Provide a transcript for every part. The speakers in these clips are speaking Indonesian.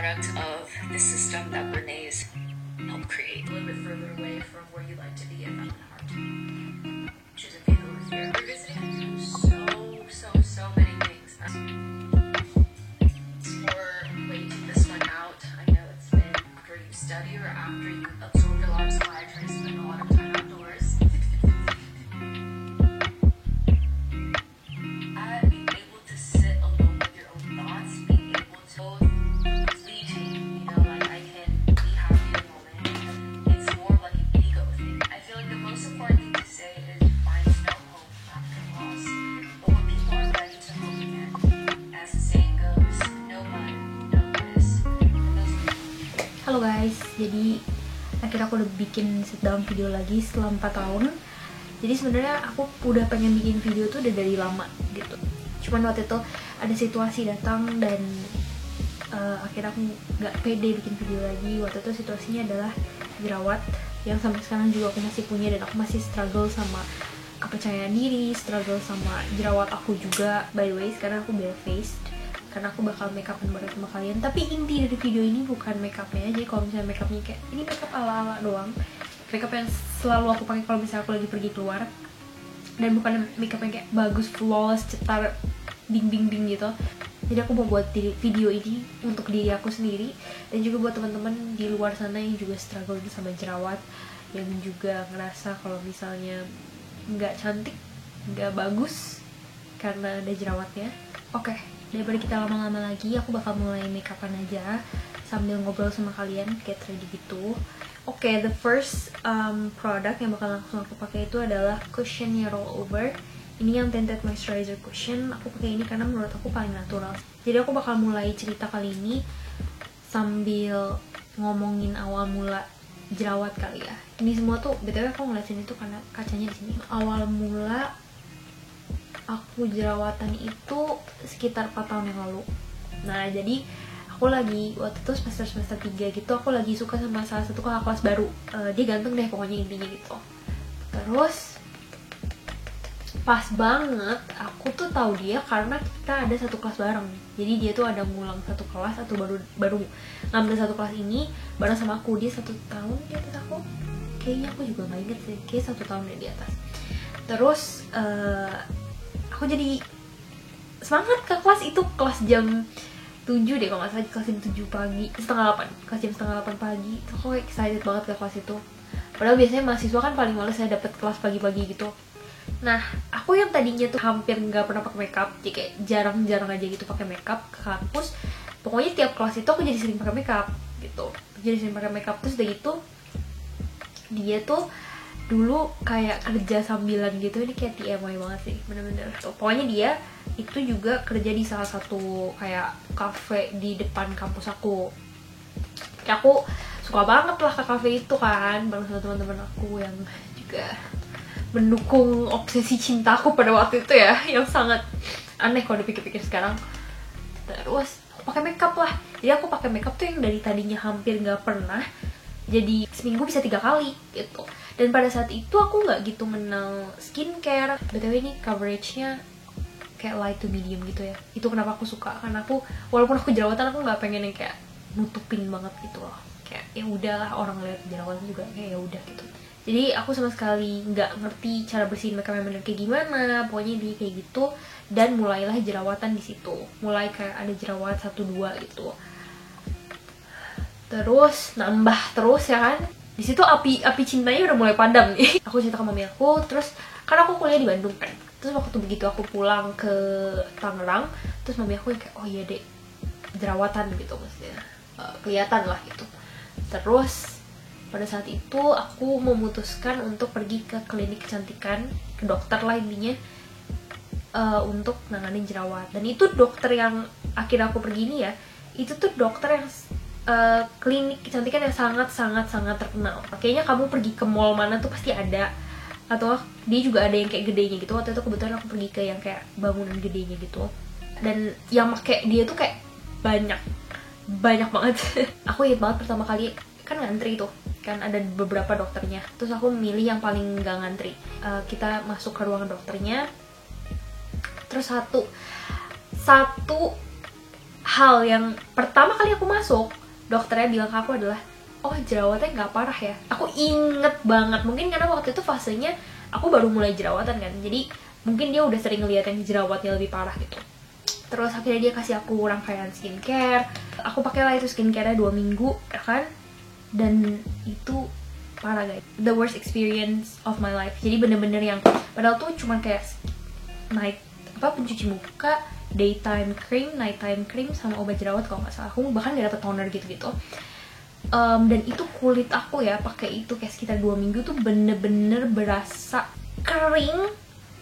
product of the system that Bernays helped create. A little bit further away from where you like to be at Mountain Heart. Choose a vehicle with you. We're visiting so many things. For waiting this one out, I know it's been after you study or after you absorbed a lot of psychiatry, spend a lot of time outdoors. Being able to sit alone with your own thoughts, being able to fleeting, you know, like I can be happy in a moment. It's more of like an ego thing. I feel like the most important thing to say is finds no hope after loss. But when people are ready to hope again, as the saying goes, no mind, no bliss. Halo guys, jadi akhirnya aku udah bikin sit down video lagi setelah 4 tahun. Jadi sebenarnya aku udah pengen bikin video tuh udah dari lama gitu. Cuman waktu itu ada situasi datang dan akhirnya aku nggak pede bikin video lagi. Waktu itu situasinya adalah jerawat yang sampai sekarang juga aku masih punya dan aku masih struggle sama kepercayaan diri, struggle sama jerawat aku juga. By the way, sekarang aku bare faced karena aku bakal make upan bareng sama kalian. Tapi inti dari video ini bukan make upnya. Jadi kalau misalnya make upnya kayak ini make up ala-ala doang, make up yang selalu aku pakai kalau misalnya aku lagi pergi keluar, dan bukan make up yang kayak bagus, flawless, cetar, bing gitu. Jadi aku mau buat video ini untuk diri aku sendiri dan juga buat teman-teman di luar sana yang juga struggle sama jerawat, yang juga ngerasa kalau misalnya nggak cantik, nggak bagus karena ada jerawatnya. Oke, daripada kita lama-lama lagi, aku bakal mulai make upan aja sambil ngobrol sama kalian, get ready gitu. Oke, the first product yang bakal langsung aku pakai itu adalah cushionnya Rollover. Ini yang tinted moisturizer cushion. Aku pakai ini karena menurut aku paling natural. Jadi aku bakal mulai cerita kali ini sambil ngomongin awal mula jerawat kali ya. Ini semua tuh, btw aku ngeliatin itu karena kacanya di sini. Awal mula aku jerawatan itu sekitar 4 tahun yang lalu. Nah, jadi aku lagi waktu itu semester 3 gitu, aku lagi suka sama salah satu kakak kelas baru. Dia ganteng deh pokoknya intinya gitu. Terus pas banget aku tuh tahu dia karena kita ada satu kelas bareng. Jadi dia tuh ada ngulang satu kelas atau baru ngambil satu kelas ini bareng sama aku. Dia 1 tahun di atas aku. Kayaknya aku juga nggak inget sih, kayak 1 tahun di atas. Terus aku jadi semangat ke kelas itu, kelas jam 7 deh kalau nggak salah, kelas jam 7 pagi, setengah 8, kelas jam setengah 8 pagi. Itu aku excited banget ke kelas itu. Padahal biasanya mahasiswa kan paling males ya dapet kelas pagi-pagi gitu. Nah, aku yang tadinya tuh hampir nggak pernah pakai makeup, jadi kayak jarang-jarang aja gitu pakai makeup ke kampus. Pokoknya tiap kelas itu aku jadi sering pakai makeup gitu. Jadi sering pakai makeup. Terus udah gitu dia tuh dulu kayak kerja sambilan gitu. Ini kayak TMI banget sih, bener-bener. Pokoknya dia itu juga kerja di salah satu kayak cafe di depan kampus aku. Kayak aku suka banget lah ke cafe itu kan, bareng sama teman-teman aku yang juga mendukung obsesi cintaku pada waktu itu ya, yang sangat aneh kalau dipikir-pikir sekarang. Terus aku pakai makeup lah. Jadi aku pakai makeup tuh yang dari tadinya hampir nggak pernah, jadi seminggu bisa 3 kali gitu. Dan pada saat itu aku nggak gitu mengenal skincare. BTW ini coveragenya kayak light to medium gitu ya. Itu kenapa aku suka, karena aku walaupun aku jerawatan, aku nggak pengen yang kayak nutupin banget gitu loh. Kayak ya udahlah, orang lihat jerawatan juga kayak ya udah gitu. Jadi aku sama sekali nggak ngerti cara bersihin makeup yang bener kayak gimana. Pokoknya dia kayak gitu, dan mulailah jerawatan di situ. Mulai kayak ada jerawat 1-2 gitu. Terus nambah terus ya kan. Di situ api cintanya udah mulai padam nih. Aku cerita ke mami aku, terus karena aku kuliah di Bandung kan. Terus waktu begitu aku pulang ke Tangerang, terus mami aku yang kayak, oh iya dek, jerawatan gitu maksudnya. Kelihatan lah gitu. Terus pada saat itu aku memutuskan untuk pergi ke klinik kecantikan, ke dokter lah intinya, untuk nanganin jerawat. Dan itu dokter yang akhirnya aku pergi ini ya, itu tuh dokter yang klinik kecantikan yang sangat terkenal. Kayaknya kamu pergi ke mall mana tuh pasti ada, atau dia juga ada yang kayak gedenya gitu. Waktu itu kebetulan aku pergi ke yang kayak bangunan gedenya gitu, dan yang pakai dia tuh kayak banyak banget. Aku ingat banget pertama kali kan ngantri tuh kan, ada beberapa dokternya. Terus aku milih yang paling gak ngantri. Kita masuk ke ruangan dokternya, terus satu hal yang pertama kali aku masuk, dokternya bilang ke aku adalah, oh jerawatnya nggak parah ya. Aku inget banget, mungkin karena waktu itu fasenya aku baru mulai jerawatan kan, jadi mungkin dia udah sering ngeliat yang jerawatnya lebih parah gitu. Terus akhirnya dia kasih aku rangkaian skincare, aku pakailah itu skincare-nya 2 minggu ya kan, dan itu parah guys, the worst experience of my life. Jadi bener-bener yang padahal tuh cuman kayak pencuci muka, daytime cream, nighttime cream, sama obat jerawat kalau nggak salah. Aku bahkan nggak dapet toner gitu-gitu. Dan itu kulit aku ya pakai itu kayak sekitar 2 minggu tuh bener-bener berasa kering,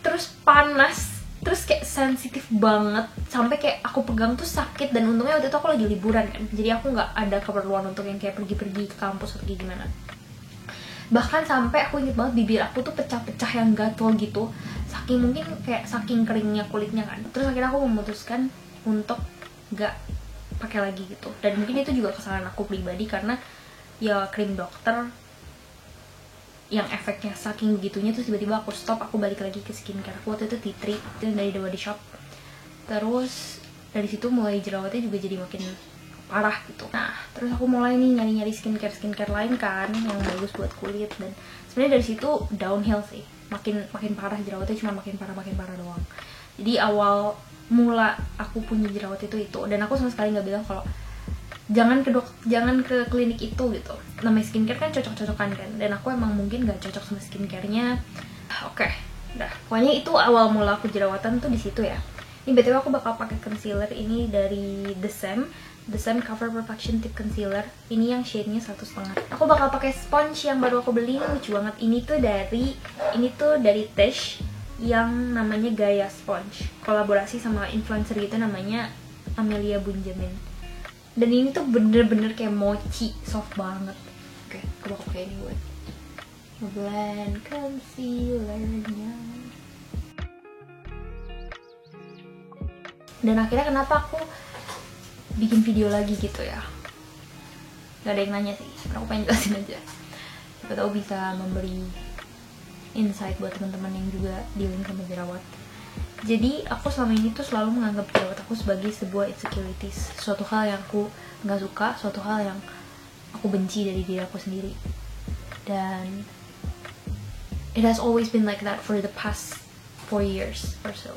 terus panas, terus kayak sensitif banget, sampai kayak aku pegang tuh sakit. Dan untungnya waktu itu aku lagi liburan kan, jadi aku nggak ada keperluan untuk yang kayak pergi-pergi ke kampus atau gimana. Bahkan sampai aku inget banget bibir aku tuh pecah-pecah yang gatel gitu, saking mungkin kayak saking keringnya kulitnya kan. Terus akhirnya aku memutuskan untuk nggak pakai lagi gitu. Dan mungkin itu juga kesalahan aku pribadi, karena ya krim dokter yang efeknya saking begitunya, terus tiba-tiba aku stop, aku balik lagi ke skincare aku waktu itu tea tree itu dari The Body Shop. Terus dari situ mulai jerawatnya juga jadi makin parah gitu. Nah terus aku mulai nih nyari-nyari skincare lain kan yang bagus buat kulit, dan sebenarnya dari situ downhill sih, makin parah jerawatnya, cuma makin parah doang. Jadi awal mula aku punya jerawat itu, dan aku sama sekali nggak bilang kalau jangan ke klinik itu gitu. Namanya skincare kan cocok-cocokan kan, dan aku emang mungkin nggak cocok sama skincare-nya. Oke, dah. Pokoknya itu awal mula aku jerawatan tuh di situ ya. Ini btw aku bakal pakai concealer ini dari The Sam Cover Perfection Tip Concealer. Ini yang shade-nya 1,5. Aku bakal pakai sponge yang baru aku beli, lucu banget. Ini tuh dari Tesh yang namanya Gaya Sponge. Kolaborasi sama influencer gitu namanya Amelia Bunjamin. Dan ini tuh bener-bener kayak mochi, soft banget. Oke, aku bakal pakai ini buat blend concealernya. Dan akhirnya kenapa aku bikin video lagi gitu ya, gak ada yang nanya sih, aku pengen jelasin aja, siapa tahu bisa memberi insight buat teman-teman yang juga dealing sama jerawat. Jadi aku selama ini tuh selalu menganggap jerawat aku sebagai sebuah insecurities, suatu hal yang aku nggak suka, suatu hal yang aku benci dari diri aku sendiri. Dan it has always been like that for the past 4 years or so.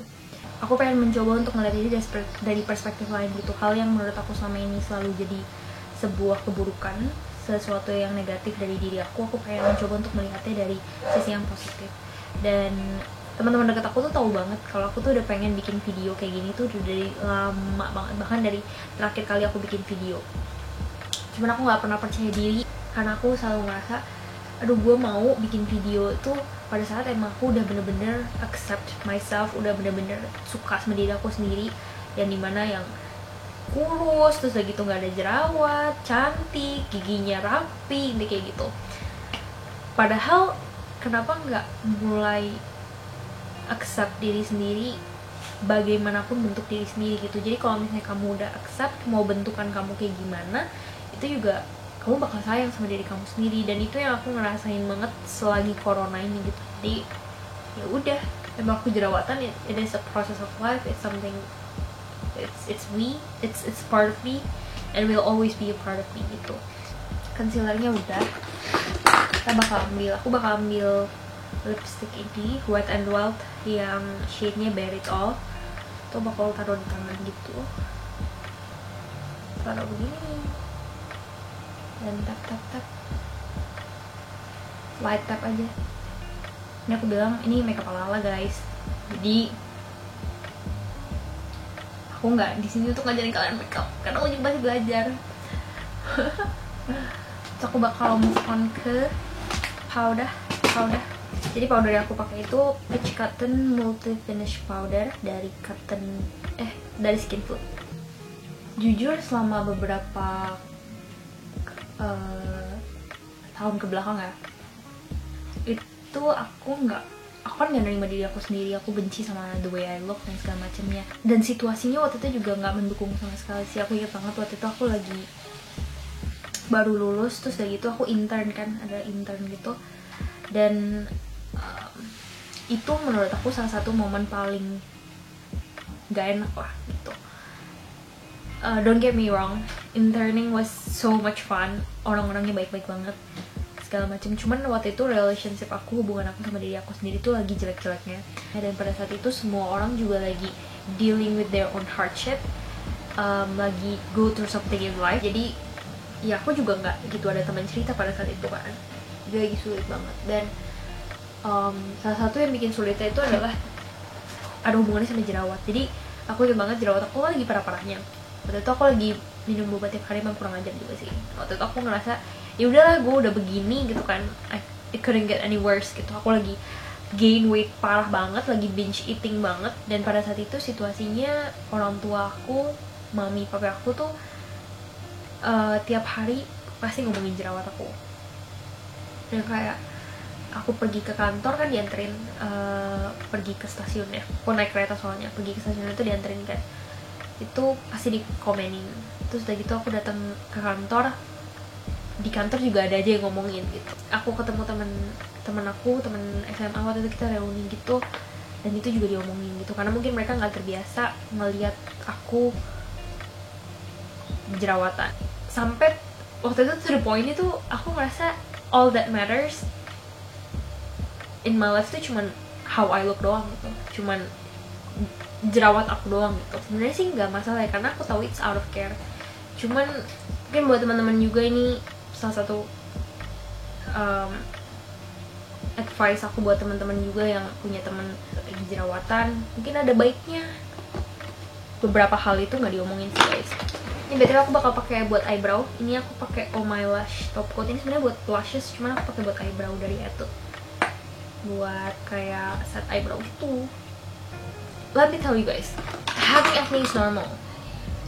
Aku pengen mencoba untuk ngeliat ini dari perspektif lain gitu, hal yang menurut aku selama ini selalu jadi sebuah keburukan, sesuatu yang negatif dari diri aku pengen mencoba untuk melihatnya dari sisi yang positif. Dan teman-teman dekat aku tuh tahu banget kalau aku tuh udah pengen bikin video kayak gini tuh udah dari lama banget, bahkan dari terakhir kali aku bikin video. Cuman aku nggak pernah percaya diri, karena aku selalu ngerasa, aduh gue mau bikin video itu pada saat emang aku udah bener-bener accept myself, udah bener-bener suka sama diri aku sendiri, yang dimana yang kurus, terus udah gitu nggak ada jerawat, cantik, giginya rapi, kayak gitu. Padahal kenapa nggak mulai accept diri sendiri bagaimanapun bentuk diri sendiri gitu. Jadi kalau misalnya kamu udah accept mau bentukan kamu kayak gimana, itu juga kamu bakal sayang sama diri kamu sendiri. Dan itu yang aku ngerasain banget selagi corona ini gitu. Jadi ya udah, emang aku jerawatan, it is a process of life, it's something, it's part of me and will always be a part of me gitu. Concealernya udah, aku bakal ambil lipstick ini Wet n Wild yang shade-nya Bare It All. Tuh bakal taruh di tangan gitu, taruh begini dan tap light tap aja. Ini aku bilang ini makeup ala-ala guys, jadi aku nggak di sini untuk ngajarin kalian makeup karena aku juga masih belajar. So, aku bakal move on ke powder. Jadi powder yang aku pakai itu Peach Cotton Multi Finish Powder dari Skinfood. Jujur selama beberapa tahun kebelakang ya, itu aku kan nggak nerima diri aku sendiri, aku benci sama the way I look dan segala macamnya. Dan situasinya waktu itu juga nggak mendukung sama sekali sih. Aku ingat banget waktu itu aku lagi baru lulus, terus dari itu aku intern kan, ada intern gitu. Dan itu menurut aku salah satu momen paling gak enak lah gitu. don't get me wrong, interning was so much fun, orang-orangnya baik-baik banget segala macam. Cuman waktu itu relationship aku, hubungan aku sama diri aku sendiri tuh lagi jelek-jeleknya, dan pada saat itu semua orang juga lagi dealing with their own hardship, lagi go through something in life. Jadi ya aku juga nggak gitu ada teman cerita pada saat itu kan, dia lagi sulit banget. Dan salah satu yang bikin sulitnya itu adalah ada hubungannya sama jerawat. Jadi aku ingat banget jerawat aku lagi parah-parahnya. Waktu itu aku lagi minum obat tiap hari, emang kurang ajar juga sih. Waktu itu aku ngerasa ya udahlah, gue udah begini gitu kan, it couldn't get any worse gitu. Aku lagi gain weight parah banget, lagi binge eating banget. Dan pada saat itu situasinya orang tua aku, mami papa aku tuh tiap hari pasti ngomongin jerawat aku. Dan kayak aku pergi ke kantor kan dianterin, pergi ke stasiun ya, aku naik kereta soalnya, pergi ke stasiun itu dianterin kan, itu pasti dikomenin. Terus udah gitu aku datang ke kantor, di kantor juga ada aja yang ngomongin gitu. Aku ketemu temen aku, temen SMA waktu itu, kita reuni gitu, dan itu juga diomongin gitu, karena mungkin mereka nggak terbiasa ngelihat aku jerawatan. Sampai waktu itu to the point itu aku ngerasa all that matters in my life tuh cuman how I look doang gitu, cuman jerawat aku doang gitu. Sebenarnya sih nggak masalah ya, karena aku tahu it's out of care. Cuman mungkin buat teman-teman juga ini salah satu advice aku buat teman-teman juga yang punya teman lagi jerawatan, mungkin ada baiknya beberapa hal itu nggak diomongin sih guys. Ini betul aku bakal pakai buat eyebrow. Ini aku pakai Oh My Lash Top Coat. Ini sebenarnya buat lashes, cuman aku pakai buat eyebrow dari Etude, buat kayak set eyebrow gitu. Let me tell you guys, having acne is normal,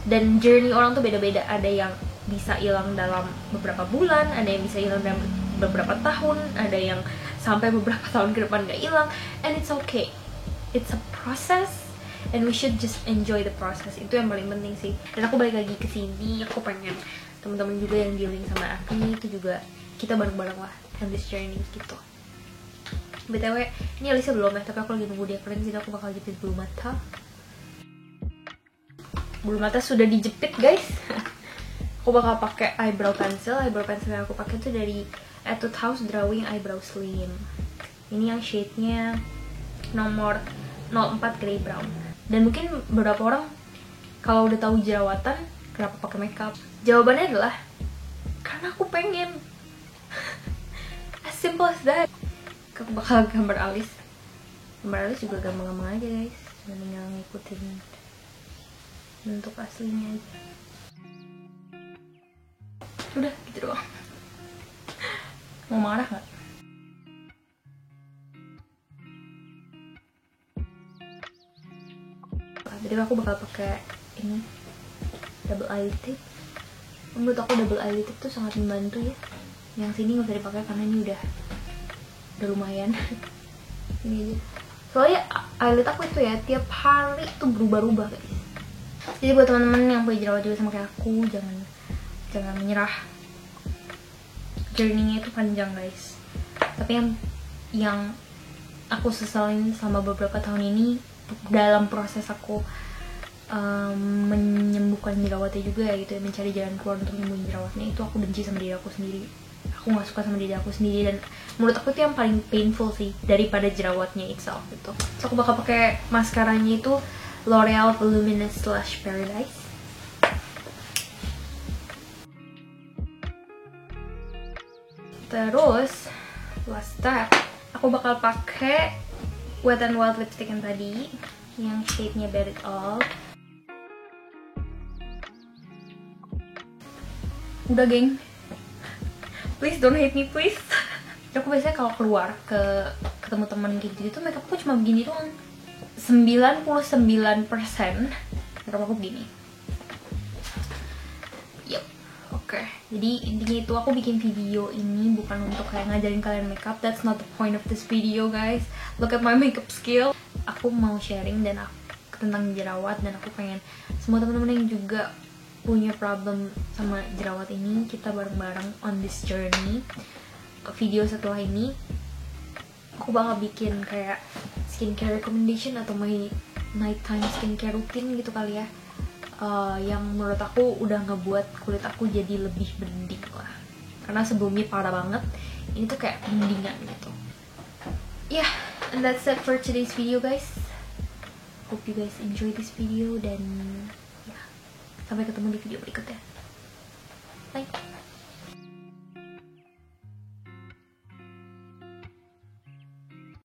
dan journey orang tuh beda-beda. Ada yang bisa hilang dalam beberapa bulan, ada yang bisa hilang dalam beberapa tahun, ada yang sampai beberapa tahun ke depan gak hilang, and it's okay, it's a process, and we should just enjoy the process. Itu yang paling penting sih. Dan aku balik lagi ke sini, aku pengen teman-teman juga yang dealing sama acne itu juga kita bareng-bareng lah on this journey gitu. BTW, ini alisnya belum ya, tapi aku lagi nunggu dia keren, jadi aku bakal jepit bulu mata. Bulu mata sudah dijepit guys. Aku bakal pakai eyebrow pencil. Eyebrow pencil yang aku pakai itu dari Etude House Drawing Eyebrow Slim. Ini yang shade-nya nomor 04 Grey Brown. Dan mungkin beberapa orang kalau udah tahu jerawatan, kenapa pakai makeup? Jawabannya adalah karena aku pengen. As simple as that. Aku bakal gambar alis. Gambar alis juga gampang-gampang aja guys, cuma tinggal ngikutin bentuk aslinya aja. Udah gitu doang. Mau marah nggak? Jadi aku bakal pakai ini double eyelid tip. Menurut aku double eyelid tip tuh sangat membantu ya. Yang sini nggak usah dipakai karena ini udah lumayan. Ini aja. Soalnya eyelid aku itu ya tiap hari tuh berubah-ubah guys. Jadi buat teman-teman yang punya jerawat juga sama kayak aku, jangan menyerah. Journey-nya itu panjang guys. Tapi yang aku sesalin selama beberapa tahun ini dalam proses aku menyembuhkan jerawatnya juga ya gitu ya, mencari jalan keluar untuk menyembuhin jerawatnya, itu aku benci sama diri aku sendiri. Aku gak suka sama diri aku sendiri, dan menurut aku itu yang paling painful sih daripada jerawatnya itself gitu. So aku bakal pakai maskaranya itu L'Oreal Voluminous Lash Paradise. Terus last step, aku bakal pakai Wet n Wild lipstick yang tadi, yang shade-nya Bear It All. Udah geng, please don't hate me please. Aku biasanya kalau keluar ketemu teman gitu tuh makeup aku cuma begini doang. 99% makeup aku begini. Yup, oke. Jadi intinya itu aku bikin video ini bukan untuk kayak ngajarin kalian makeup. That's not the point of this video guys. Look at my makeup skill. Aku mau sharing tentang jerawat, dan aku pengen semua teman-teman yang juga punya problem sama jerawat ini, kita bareng-bareng on this journey. Video setelah ini aku bakal bikin kayak skincare recommendation atau my nighttime skincare routine gitu kali ya. yang menurut aku udah ngebuat kulit aku jadi lebih berending lah. Karena sebelumnya parah banget, ini tuh kayak mendingan gitu. Yeah, and that's it for today's video guys. Hope you guys enjoy this video, dan ya, sampai ketemu di video berikutnya. Bye.